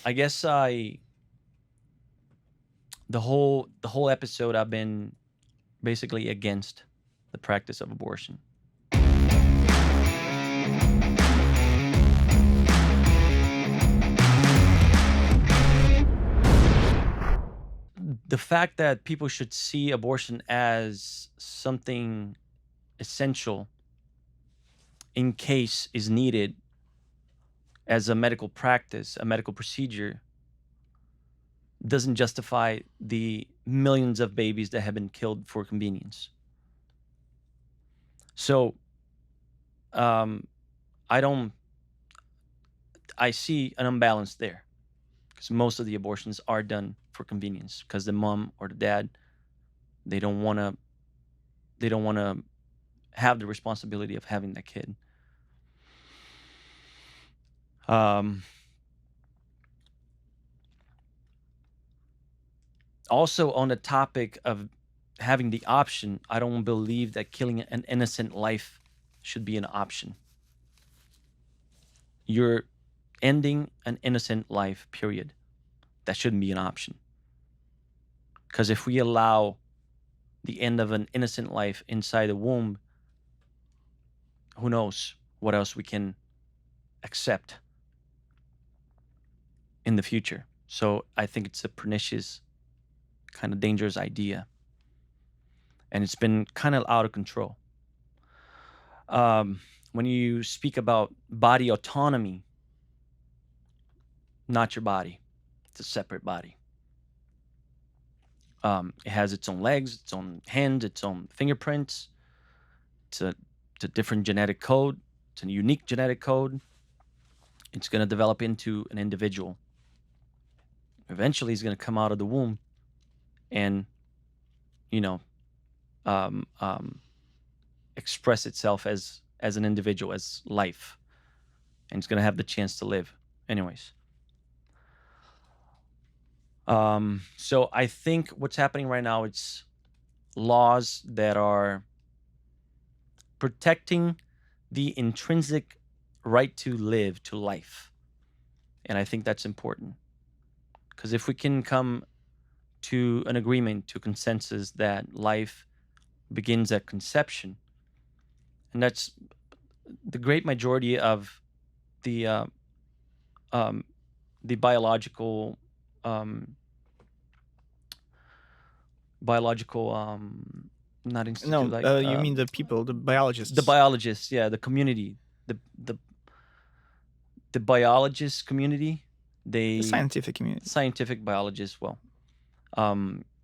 I guess I the whole episode I've been basically against the practice of abortion. The fact that people should see abortion as something essential in case is needed as a medical practice, a medical procedure, doesn't justify the millions of babies that have been killed for convenience. So, um, I don't, I see an imbalance there because most of the abortions are done for convenience because the mom or the dad, they don't want to, they don't want to have the responsibility of having that kid. Um, Also, on the topic of having the option, I don't believe that killing an innocent life should be an option. You're ending an innocent life, period. That shouldn't be an option. Because if we allow the end of an innocent life inside the womb, who knows what else we can accept in the future. So I think it's a pernicious, kind of dangerous idea. And it's been kind of out of control. When you speak about body autonomy, not your body. It's a separate body. It has its own legs, its own hands, its own fingerprints. It's a, it's a different genetic code. It's a unique genetic code. It's going to develop into an individual. Eventually, it's going to come out of the womb and, you know, um, um, express itself as an individual, as life, and it's going to have the chance to live. Anyways, so I think what's happening right now, it's laws that are protecting the intrinsic right to live, to life. And I think that's important because if we can come to an agreement, to consensus that life begins at conception, and that's the great majority of the uh, um, the um, biological not institute No, like you mean the people, the the biologists, biologists, yeah, the community, the biologist community, the they scientific community. scientific biologists, well,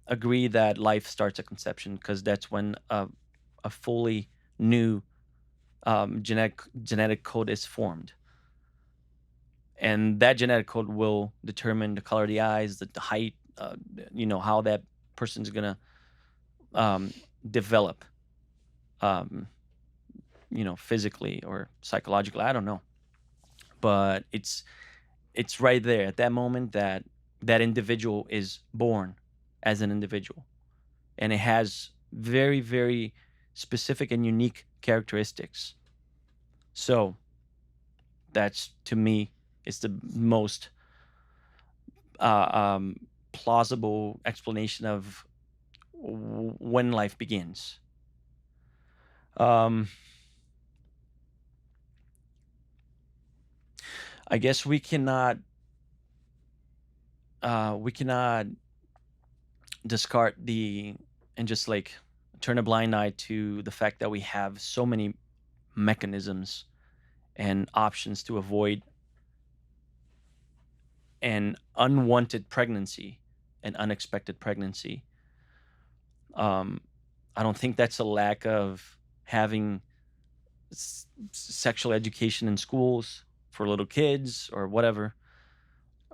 agree that life starts at conception because that's when a fully new genetic code is formed, and that genetic code will determine the color of the eyes, the height, how that person's gonna um, develop, um, physically or psychologically. I don't know, but it's right there at that moment that that individual is born as an individual, and it has very, very specific and unique characteristics. So that's, to me, is the most plausible explanation of when life begins. Um, I guess we cannot discard the and just like turn a blind eye to the fact that we have so many mechanisms and options to avoid an unwanted pregnancy, an unexpected pregnancy. Um, I don't think that's a lack of having sexual education in schools for little kids or whatever.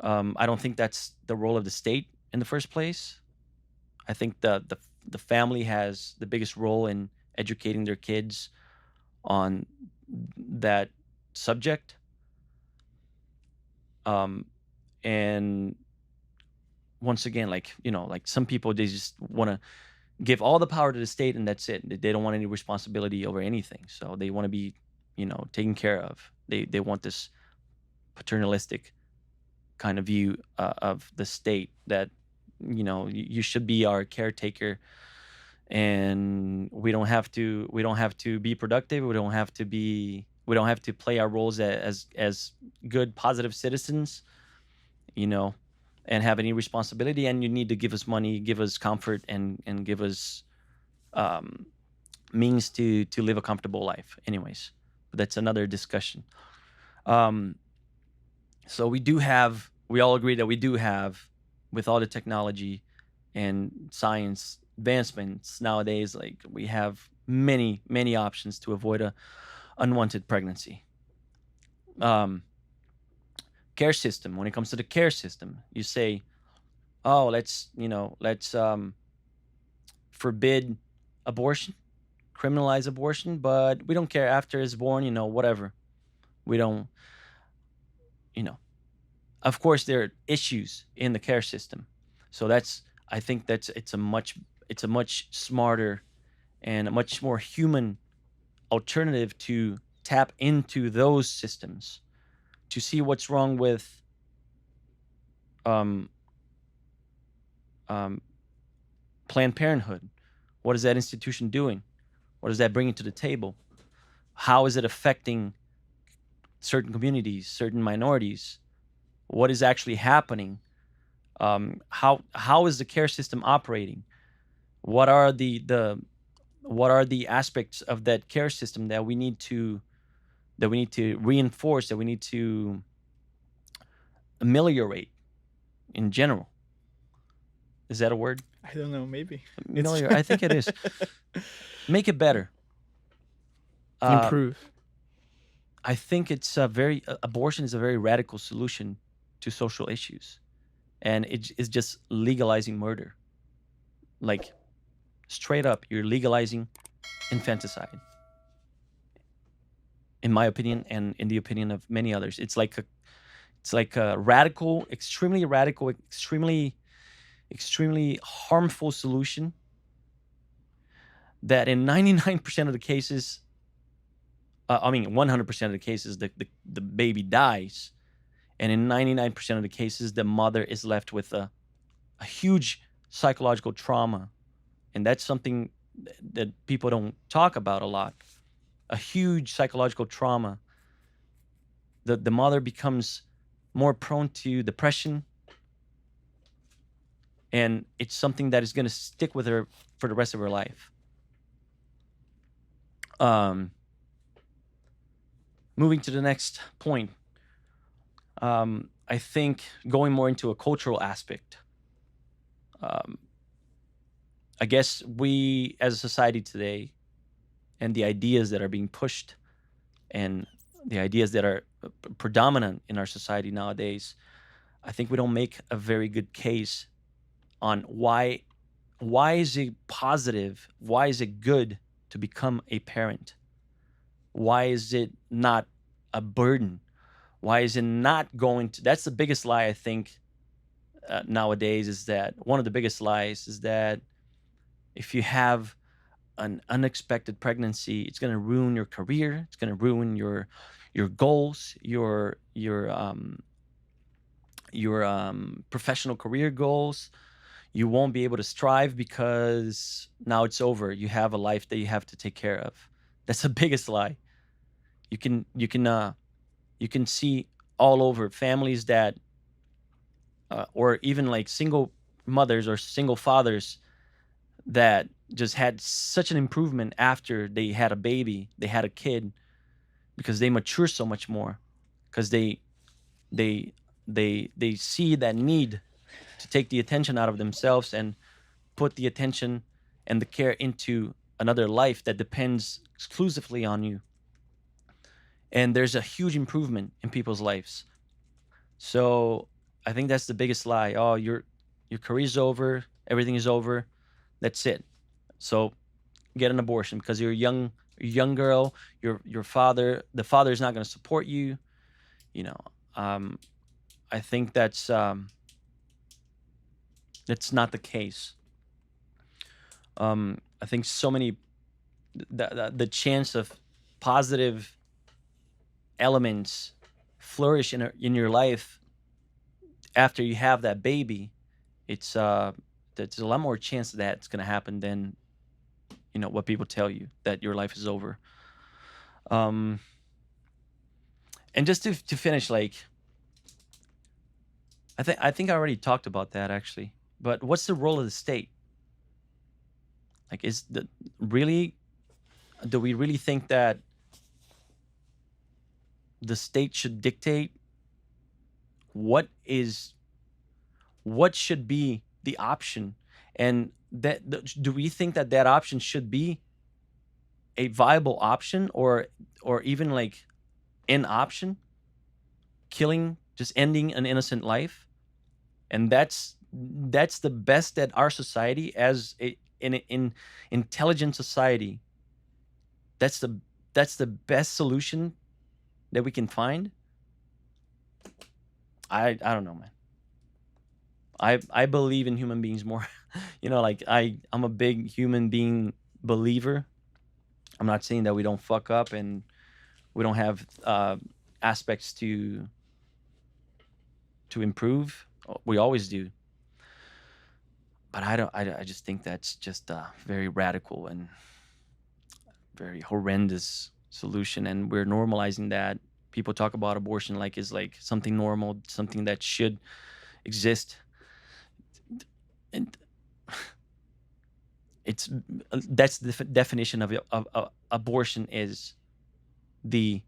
I don't think that's the role of the state in the first place. I think the family has the biggest role in educating their kids on that subject. Um, and once again, like some people, they just want to give all the power to the state and that's it. They don't want any responsibility over anything. So they want to be, taken care of. They want this paternalistic kind of view of the state, that you should be our caretaker, and we don't have to be productive. We don't have to play our roles as good positive citizens, you know and have any responsibility. And you need to give us money, give us comfort, and give us um means to live a comfortable life. Anyways, but that's another discussion. um so we all agree that we do have, with all the technology and science advancements nowadays, like, we have many many options to avoid a unwanted pregnancy. um Care system, when it comes to the care system, you say, oh, let's forbid abortion, criminalize abortion, but we don't care after it's born, whatever. We don't, you know. Of course, there are issues in the care system, so I think it's a much smarter and a much more human alternative to tap into those systems to see what's wrong with um, um, Planned Parenthood. What is that institution doing? What is that bringing to the table? How is it affecting certain communities, certain minorities? What is actually happening? How is the care system operating? What are the aspects of that care system that we need to reinforce, that we need to ameliorate in general? Is that a word? I don't know. Maybe it's Ameliorate. I think it is. Make it better. Uh, improve. I think abortion is a very radical solution to social issues, and it is just legalizing murder. Like, straight up, you're legalizing infanticide, in my opinion, and in the opinion of many others. It's like a radical, extremely harmful solution that in 99% of the cases, I mean 100% of the cases, the baby dies, and in 99% of the cases, the mother is left with a huge psychological trauma, and that's something that people don't talk about a lot. A huge psychological trauma. The mother becomes more prone to depression, and it's something that is going to stick with her for the rest of her life. Um, Moving to the next point, I think going more into a cultural aspect. Um, I guess we, as a society today, and the ideas that are being pushed, and the ideas that are predominant in our society nowadays, I think we don't make a very good case on why is it positive, why is it good to become a parent? Why is it not a burden? Why is it not going to? That's the biggest lie, I think, nowadays. Is that one of the biggest lies? Is that if you have an unexpected pregnancy, it's going to ruin your career. It's going to ruin your goals, your professional career goals. You won't be able to strive because now it's over. You have a life that you have to take care of. That's the biggest lie. You can see all over families that, or even like single mothers or single fathers that just had such an improvement after they had a baby, they had a kid, because they mature so much more, because they they see that need to take the attention out of themselves and put the attention and the care into another life that depends exclusively on you. And there's a huge improvement in people's lives. So I think that's the biggest lie. Oh, your career's over, everything is over. That's it. So get an abortion because you're a young girl. The father is not going to support you. You know, um, I think that's not the case. I think so many the chance of positive elements flourish in your life after you have that baby, it's there's a lot more chance that it's gonna happen than what people tell you, that your life is over. Um, and just to finish, like I think I already talked about that actually. But what's the role of the state? Like, is the really do we really think that the state should dictate what is what should be the option, and do we think that that option should be a viable option, or even like an option, killing, just ending an innocent life? And that's the best that our society, as in intelligent society, that's the best solution that we can find. I don't know, man. I believe in human beings more. Like I'm a big human being believer. I'm not saying that we don't fuck up and we don't have aspects to improve. We always do. But I don't. I just think that's just a very radical and very horrendous solution, and we're normalizing that. People talk about abortion like it's like something normal, something that should exist, and it's that's the definition of abortion, is the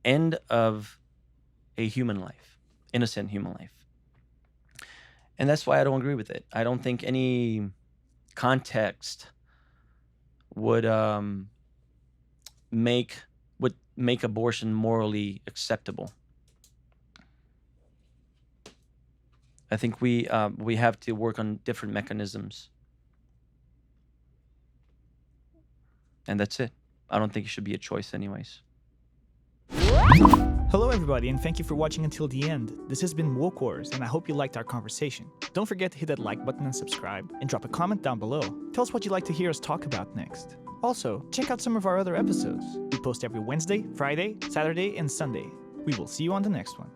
end of a human life, innocent human life. And that's why I don't agree with it. I don't think any context would make make abortion morally acceptable. I think we have to work on different mechanisms, and that's it. I don't think it should be a choice, anyways. Hello everybody, and thank you for watching until the end. This has been Woke Wars, and I hope you liked our conversation. Don't forget to hit that like button and subscribe, and drop a comment down below. Tell us what you'd like to hear us talk about next. Also, check out some of our other episodes. We post every Wednesday, Friday, Saturday, and Sunday. We will see you on the next one.